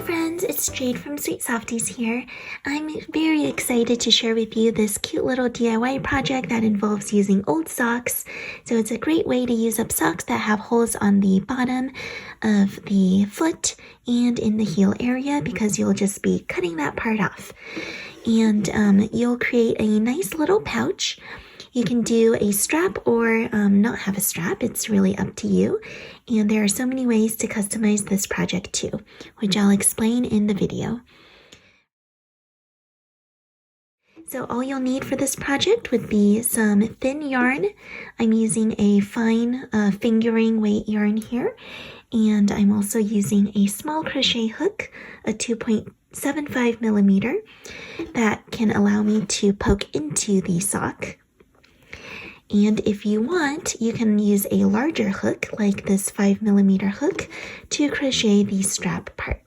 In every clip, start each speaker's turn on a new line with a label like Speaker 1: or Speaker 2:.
Speaker 1: friends, it's Jade from Sweet Softies here. I'm very excited to share with you this cute little DIY project that involves using old socks. So it's a great way to use up socks that have holes on the bottom of the foot and in the heel area, because you'll just be cutting that part off. And you'll create a nice little pouch. You can do a strap or not have a strap. It's really up to you. And there are so many ways to customize this project too, which I'll explain in the video. So all you'll need for this project would be some thin yarn. I'm using a fine fingering weight yarn here. And I'm also using a small crochet hook, a 2.75 millimeter, that can allow me to poke into the sock. And if you want, you can use a larger hook, like this 5 millimeter hook, to crochet the strap part.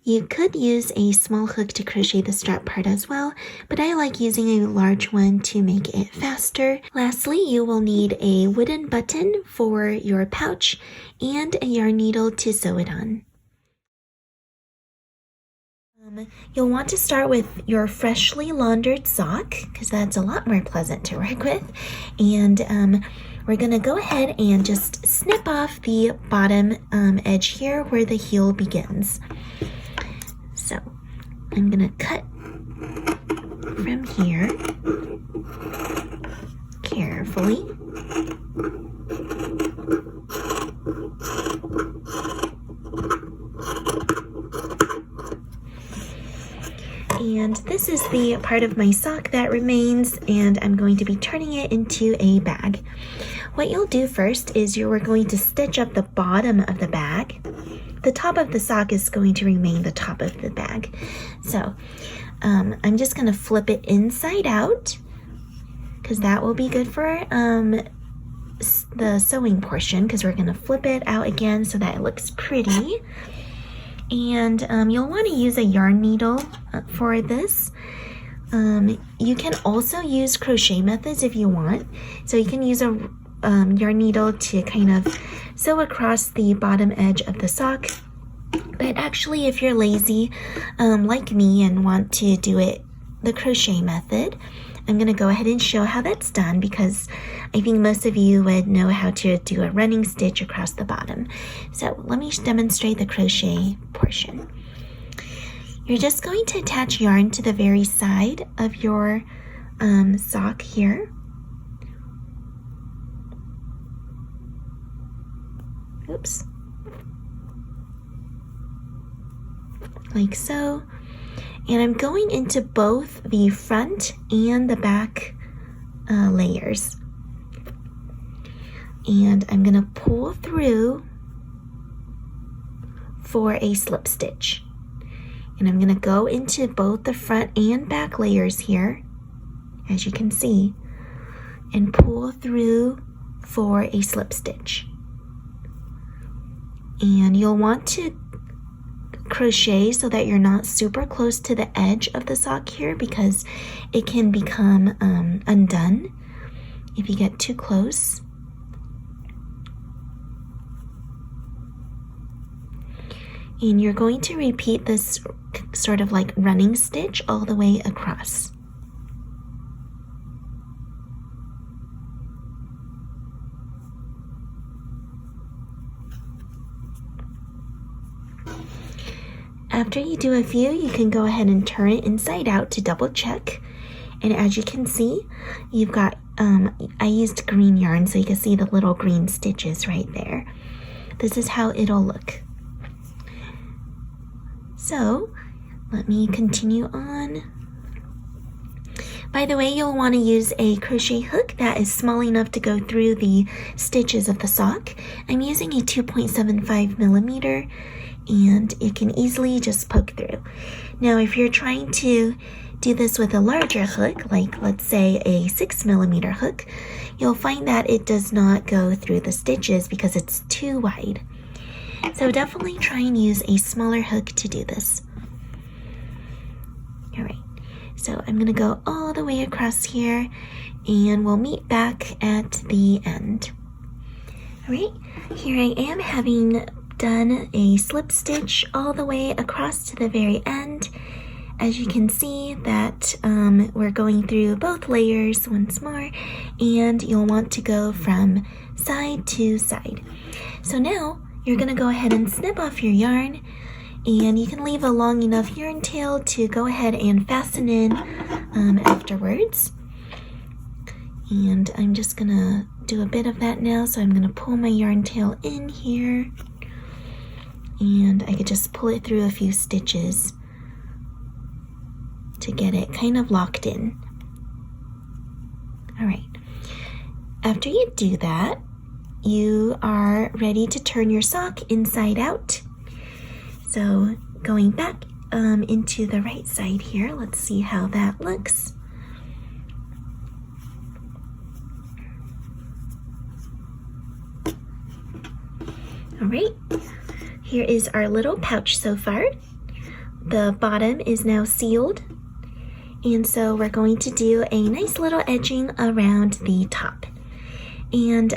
Speaker 1: You could use a small hook to crochet the strap part as well, but I like using a large one to make it faster. Lastly, you will need a wooden button for your pouch and a yarn needle to sew it on. You'll want to start with your freshly laundered sock, because that's a lot more pleasant to work with. And we're going to go ahead and just snip off the bottom edge here where the heel begins. So I'm going to cut from here carefully. And this is the part of my sock that remains, and I'm going to be turning it into a bag. What you'll do first is you're going to stitch up the bottom of the bag. The top of the sock is going to remain the top of the bag. So I'm just going to flip it inside out, because that will be good for the sewing portion, because we're going to flip it out again so that it looks pretty. And you'll want to use a yarn needle for this. You can also use crochet methods if you want. So you can use a yarn needle to kind of sew across the bottom edge of the sock. But actually, if you're lazy like me and want to do it the crochet method, I'm going to go ahead and show how that's done, because I think most of you would know how to do a running stitch across the bottom. So let me demonstrate the crochet portion. You're just going to attach yarn to the very side of your sock here. Oops. Like so. And I'm going into both the front and the back layers. And I'm going to pull through for a slip stitch. And I'm going to go into both the front and back layers here, as you can see, and pull through for a slip stitch. And you'll want to crochet so that you're not super close to the edge of the sock here, because it can become undone if you get too close. And you're going to repeat this sort of like running stitch all the way across. After you do a few, you can go ahead and turn it inside out to double check. And as you can see, you've got, I used green yarn, so you can see the little green stitches right there. This is how it'll look. So let me continue on. By the way, you'll want to use a crochet hook that is small enough to go through the stitches of the sock. I'm using a 2.75 millimeter. And it can easily just poke through. Now, if you're trying to do this with a larger hook, like let's say a 6 millimeter hook, you'll find that it does not go through the stitches because it's too wide. So definitely try and use a smaller hook to do this. All right, so I'm gonna go all the way across here, and we'll meet back at the end. All right, here I am having done a slip stitch all the way across to the very end. As you can see that we're going through both layers once more, and you'll want to go from side to side. So now you're going to go ahead and snip off your yarn, and you can leave a long enough yarn tail to go ahead and fasten in afterwards. And I'm just going to do a bit of that now, so I'm going to pull my yarn tail in here, and I could just pull it through a few stitches to get it kind of locked in. All right, after you do that, you are ready to turn your sock inside out. So going back into the right side here, let's see how that looks. All right, here is our little pouch so far. The bottom is now sealed, and so we're going to do a nice little edging around the top. And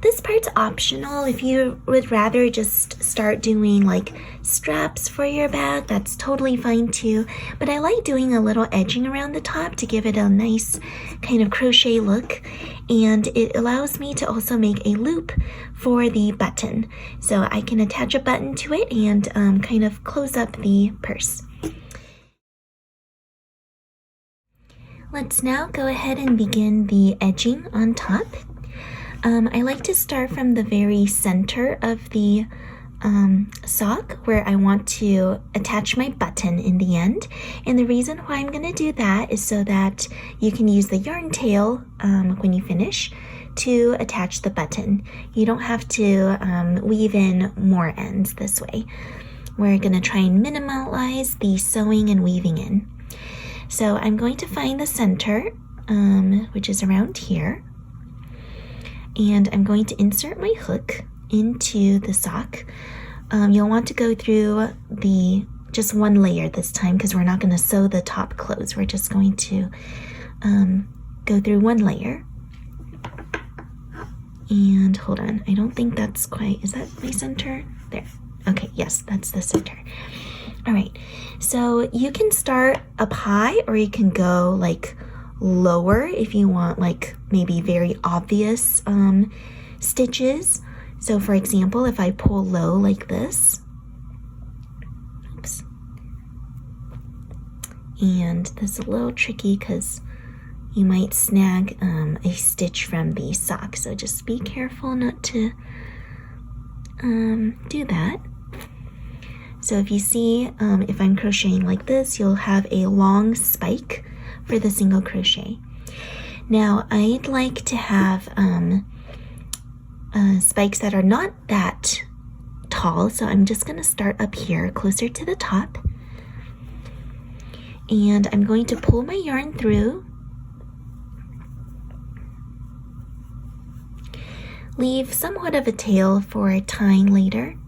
Speaker 1: this part's optional. If you would rather just start doing like straps for your bag, that's totally fine too. But I like doing a little edging around the top to give it a nice kind of crochet look. And it allows me to also make a loop for the button. So I can attach a button to it and kind of close up the purse. Let's now go ahead and begin the edging on top. I like to start from the very center of the sock where I want to attach my button in the end. And the reason why I'm going to do that is so that you can use the yarn tail when you finish to attach the button. You don't have to weave in more ends this way. We're going to try and minimize the sewing and weaving in. So I'm going to find the center, which is around here. And I'm going to insert my hook into the sock. You'll want to go through just one layer this time because we're not going to sew the top close. We're just going to go through one layer. And hold on, I don't think that's quite, is that my center? There. Okay, yes, that's the center. All right, so you can start up high or you can go like lower if you want like maybe very obvious stitches. So for example, if I pull low like this, oops, and this is a little tricky because you might snag a stitch from the sock, so just be careful not to do that. So if you see, if I'm crocheting like this, you'll have a long spike for the single crochet. Now I'd like to have spikes that are not that tall, so I'm just going to start up here closer to the top, and I'm going to pull my yarn through, leave somewhat of a tail for tying later,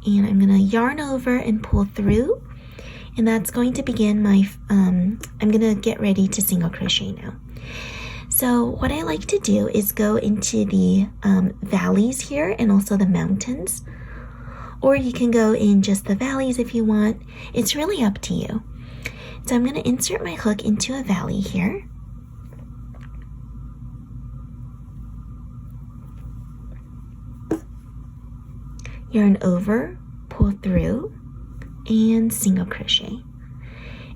Speaker 1: and I'm going to yarn over and pull through. And that's going to begin my, I'm going to get ready to single crochet now. So what I like to do is go into the valleys here and also the mountains. Or you can go in just the valleys if you want. It's really up to you. So I'm going to insert my hook into a valley here. Yarn over, pull through, and single crochet.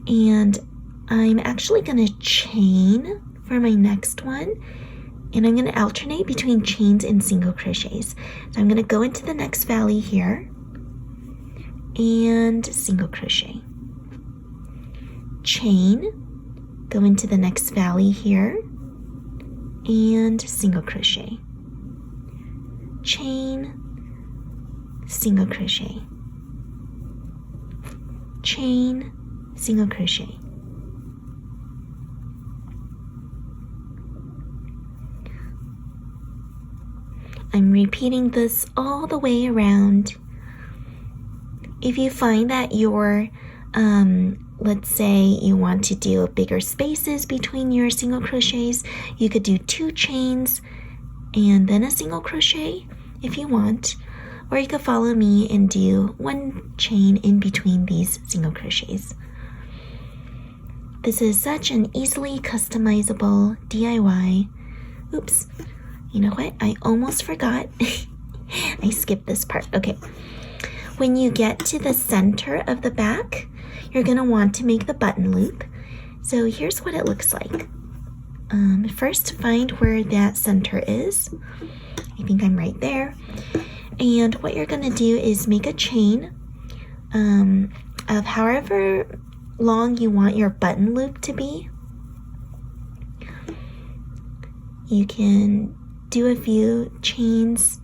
Speaker 1: And I'm actually going to chain for my next one, and I'm going to alternate between chains and single crochets. So I'm going to go into the next valley here and single crochet, chain, go into the next valley here and single crochet, chain, single crochet, chain, single crochet. I'm repeating this all the way around. If you find that your let's say you want to do bigger spaces between your single crochets, you could do 2 chains and then a single crochet if you want. or you could follow me and do one chain in between these single crochets. This is such an easily customizable DIY. Oops, you know what? I almost forgot. I skipped this part. Okay. When you get to the center of the back, you're going to want to make the button loop. So here's what it looks like. First, find where that center is. I think I'm right there. And what you're going to do is make a chain of however long you want your button loop to be. You can do a few chains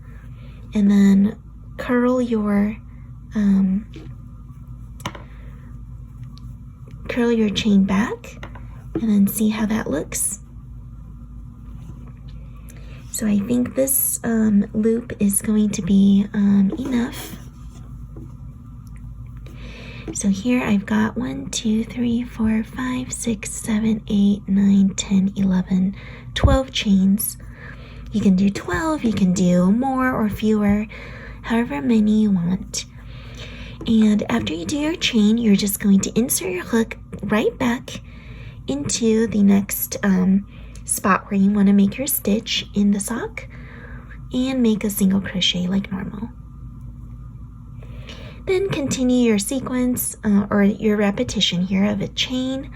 Speaker 1: and then curl your chain back and then see how that looks. So I think this loop is going to be enough. So here I've got 1, 2, 3, 4, 5, 6, 7, 8, 9, 10, 11, 12 chains. You can do 12, you can do more or fewer, however many you want. And after you do your chain, you're just going to insert your hook right back into the next spot where you want to make your stitch in the sock and make a single crochet like normal. Then continue your sequence or your repetition here of a chain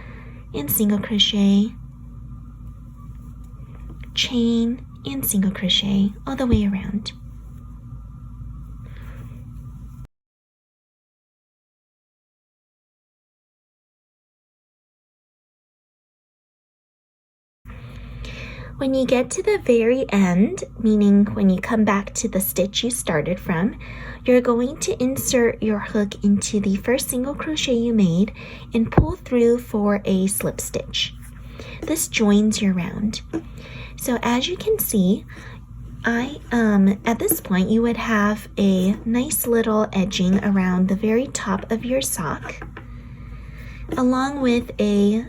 Speaker 1: and single crochet, chain and single crochet all the way around. When you get to the very end, meaning when you come back to the stitch you started from, you're going to insert your hook into the first single crochet you made and pull through for a slip stitch. This joins your round. So as you can see, at this point you would have a nice little edging around the very top of your sock, along with a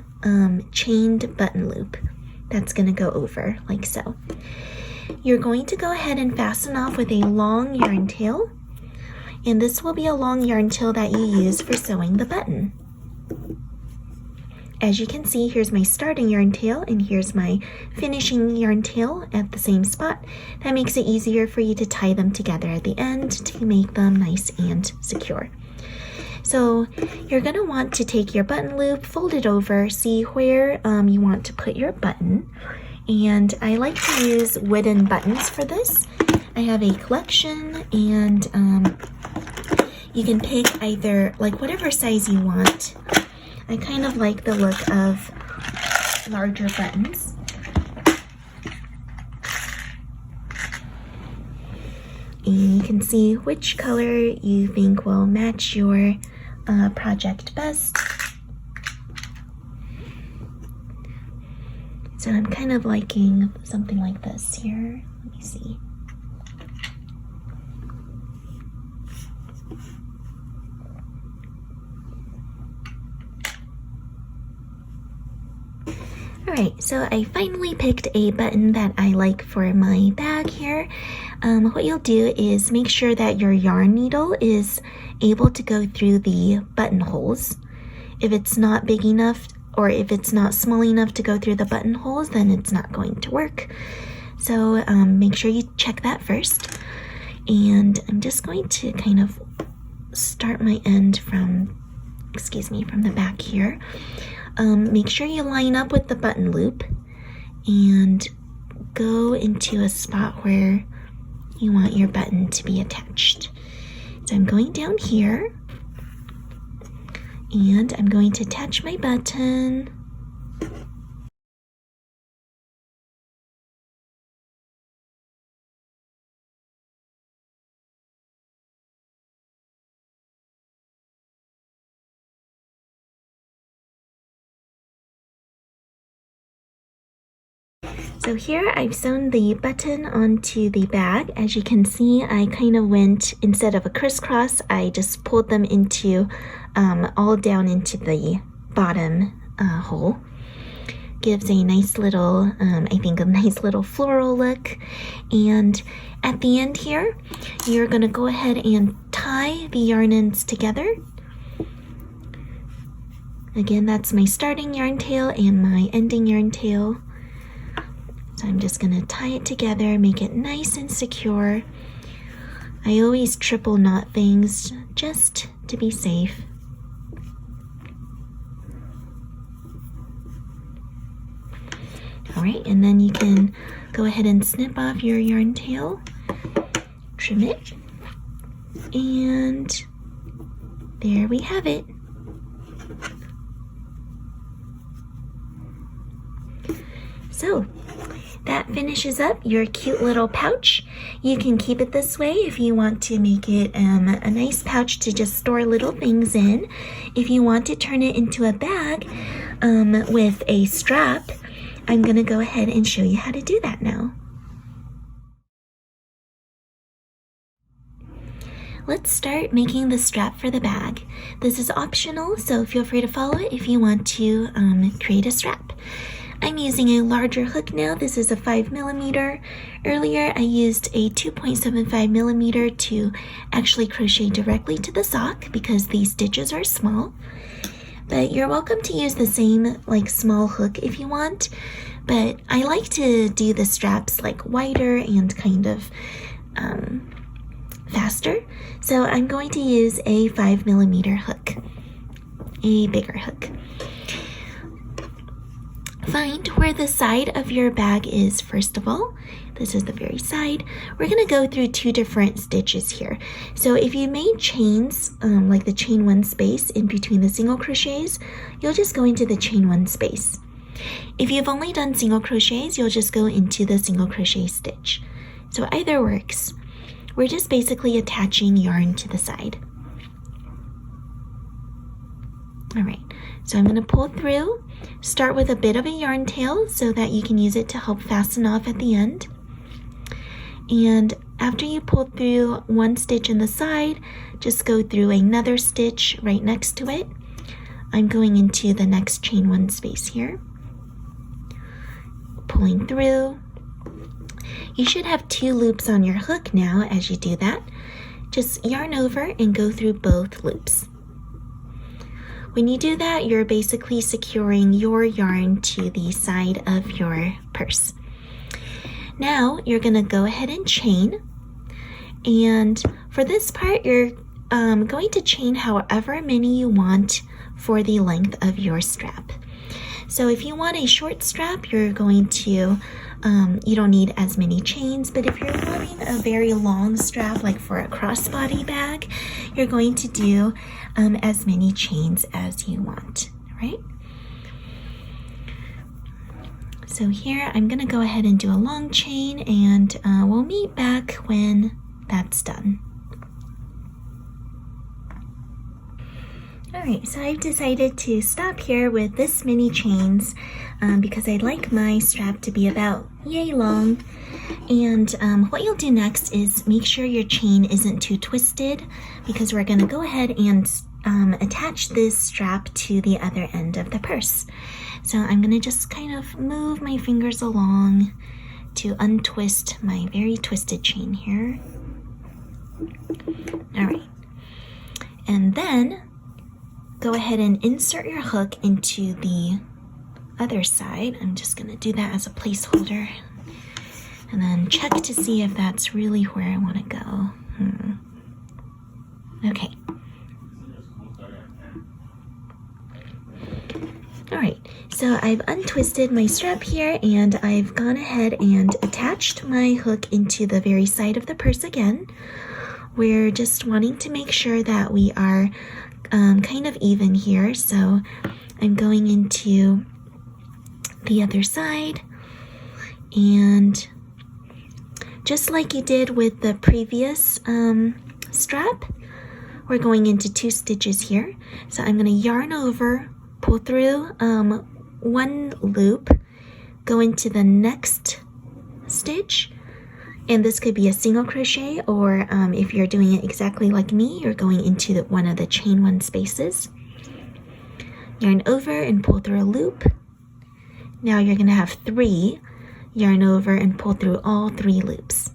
Speaker 1: chained button loop that's going to go over like so. You're going to go ahead and fasten off with a long yarn tail, and this will be a long yarn tail that you use for sewing the button. As you can see, here's my starting yarn tail and here's my finishing yarn tail at the same spot. That makes it easier for you to tie them together at the end to make them nice and secure. So you're going to want to take your button loop, fold it over, see where you want to put your button. And I like to use wooden buttons for this. I have a collection, and you can pick either like whatever size you want. I kind of like the look of larger buttons. And you can see which color you think will match your project best. So I'm kind of liking something like this here. Let me see. Alright, so I finally picked a button that I like for my bag here. What you'll do is make sure that your yarn needle is able to go through the buttonholes. If it's not big enough or if it's not small enough to go through the buttonholes, then it's not going to work. So make sure you check that first. And I'm just going to kind of start my end from the back here. Make sure you line up with the button loop and go into a spot where you want your button to be attached. So I'm going down here and I'm going to attach my button. So here I've sewn the button onto the bag. As you can see, I kind of went, instead of a crisscross, I just pulled them into all down into the bottom hole. gives a nice little, I think a nice little floral look. And at the end here, you're going to go ahead and tie the yarn ends together. Again, that's my starting yarn tail and my ending yarn tail. So I'm just going to tie it together, make it nice and secure. I always triple knot things just to be safe. All right, and then you can go ahead and snip off your yarn tail, trim it, and there we have it. So that finishes up your cute little pouch. You can keep it this way if you want to make it a nice pouch to just store little things in. If you want to turn it into a bag with a strap, I'm going to go ahead and show you how to do that now. Let's start making the strap for the bag. This is optional, so feel free to follow it if you want to create a strap. I'm using a larger hook now. This is a 5mm. Earlier I used a 2.75mm to actually crochet directly to the sock because these stitches are small. But you're welcome to use the same like small hook if you want. But I like to do the straps like wider and kind of faster. So I'm going to use a 5mm hook, a bigger hook. Find where the side of your bag is first of all. This is the very side. We're going to go through 2 different stitches here. So if you made chains, like the chain 1 space in between the single crochets, you'll just go into the chain 1 space. If you've only done single crochets, you'll just go into the single crochet stitch. So either works. We're just basically attaching yarn to the side. All right, so I'm going to pull through. Start with a bit of a yarn tail so that you can use it to help fasten off at the end. And after you pull through 1 stitch in the side, just go through another stitch right next to it. I'm going into the next chain 1 space here. Pulling through. You should have 2 loops on your hook now as you do that. Just yarn over and go through both loops. When you do that, you're basically securing your yarn to the side of your purse. Now you're going to go ahead and chain. And for this part, you're going to chain however many you want for the length of your strap. So if you want a short strap, you're going to, you don't need as many chains, but if you're wanting a very long strap, like for a crossbody bag, you're going to do as many chains as you want, right? So here I'm going to go ahead and do a long chain, and we'll meet back when that's done. Alright, so I've decided to stop here with this many chains because I'd like my strap to be about yay long. And what you'll do next is make sure your chain isn't too twisted, because we're going to go ahead and attach this strap to the other end of the purse. So I'm going to just kind of move my fingers along to untwist my very twisted chain here. Alright, and then go ahead and insert your hook into the other side. I'm just going to do that as a placeholder. And then check to see if that's really where I want to go. Okay. Alright, so I've untwisted my strap here, and I've gone ahead and attached my hook into the very side of the purse again. We're just wanting to make sure that we are kind of even here, so I'm going into the other side, and just like you did with the previous strap, we're going into 2 stitches here. So I'm going to yarn over, pull through 1 loop, go into the next stitch, and this could be a single crochet, or if you're doing it exactly like me, you're going into one of the chain 1 spaces. Yarn over and pull through a loop, Now you're going to have 3, yarn over and pull through all 3 loops.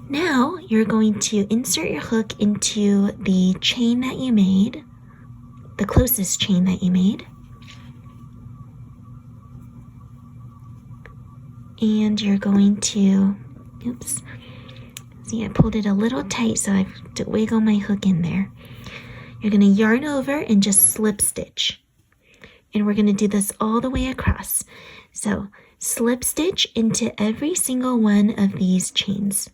Speaker 1: Now you're going to insert your hook into the chain that you made, the closest chain that you made. And you're going to, oops, see I pulled it a little tight, so I have to wiggle my hook in there. You're going to yarn over and just slip stitch. And we're going to do this all the way across. So slip stitch into every single one of these chains.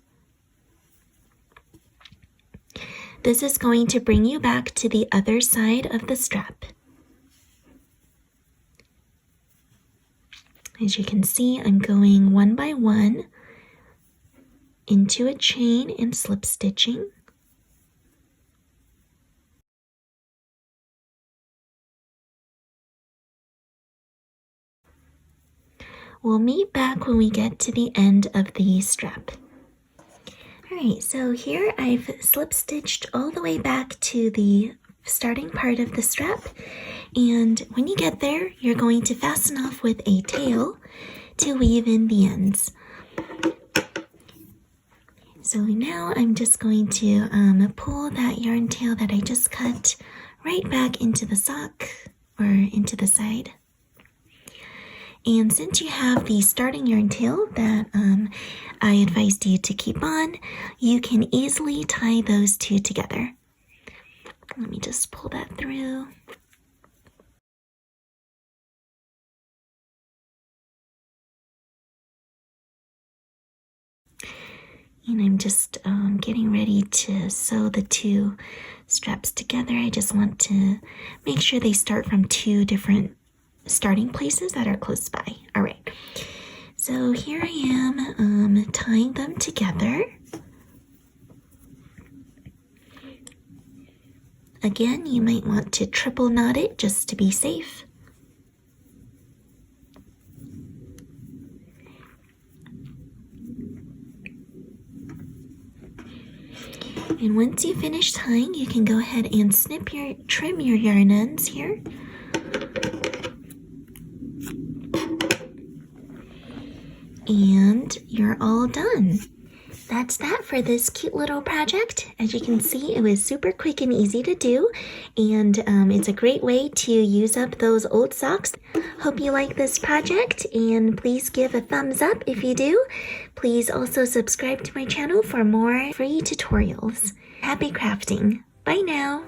Speaker 1: This is going to bring you back to the other side of the strap. As you can see, I'm going one by one into a chain and slip stitching. We'll meet back when we get to the end of the strap. Alright, so here I've slip stitched all the way back to the starting part of the strap, and when you get there, you're going to fasten off with a tail to weave in the ends. So now I'm just going to pull that yarn tail that I just cut right back into the sock or into the side. And since you have the starting yarn tail that I advised you to keep on, you can easily tie those two together. Let me just pull that through. And I'm just getting ready to sew the 2 straps together. I just want to make sure they start from 2 different starting places that are close by. All right, so here I am tying them together. Again, you might want to triple knot it just to be safe. And once you finish tying, you can go ahead and trim your yarn ends here. And you're all done. That's that for this cute little project. As you can see, it was super quick and easy to do, and it's a great way to use up those old socks. Hope you like this project, and please give a thumbs up if you do. Please also subscribe to my channel for more free tutorials. Happy crafting. Bye now.